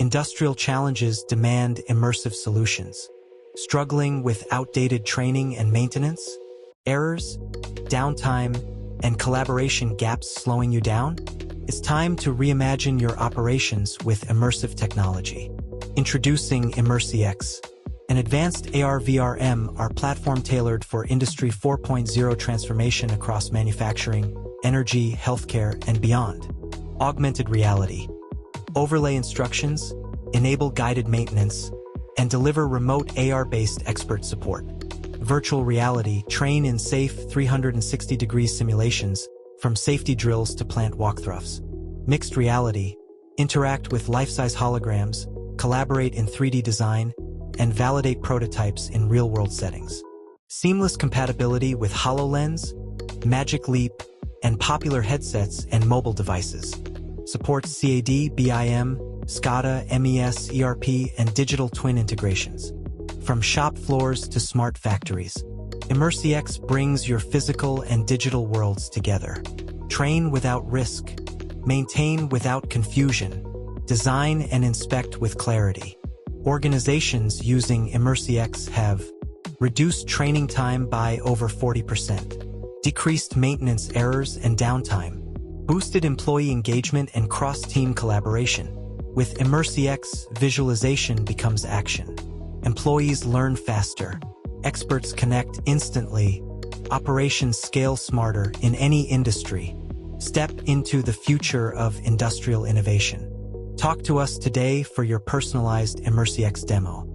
Industrial challenges demand immersive solutions. Struggling with outdated training and maintenance? Errors, downtime, and collaboration gaps slowing you down? It's time to reimagine your operations with immersive technology. Introducing ImmersiX, an advanced AR/VR/MR platform tailored for Industry 4.0 transformation across manufacturing, energy, healthcare, and beyond. Augmented reality. Overlay instructions, enable guided maintenance, and deliver remote AR-based expert support. Virtual reality, train in safe 360-degree simulations, from safety drills to plant walkthroughs. Mixed reality, interact with life-size holograms, collaborate in 3D design, and validate prototypes in real-world settings. Seamless compatibility with HoloLens, Magic Leap, and popular headsets and mobile devices. Supports CAD, BIM, SCADA, MES, ERP, and digital twin integrations. From shop floors to smart factories, ImmersiX brings your physical and digital worlds together. Train without risk, maintain without confusion, design and inspect with clarity. Organizations using ImmersiX have reduced training time by over 40%, decreased maintenance errors and downtime, boosted employee engagement and cross-team collaboration. With ImmersiX, visualization becomes action. Employees learn faster, experts connect instantly, operations scale smarter in any industry. Step into the future of industrial innovation. Talk to us today for your personalized ImmersiX demo.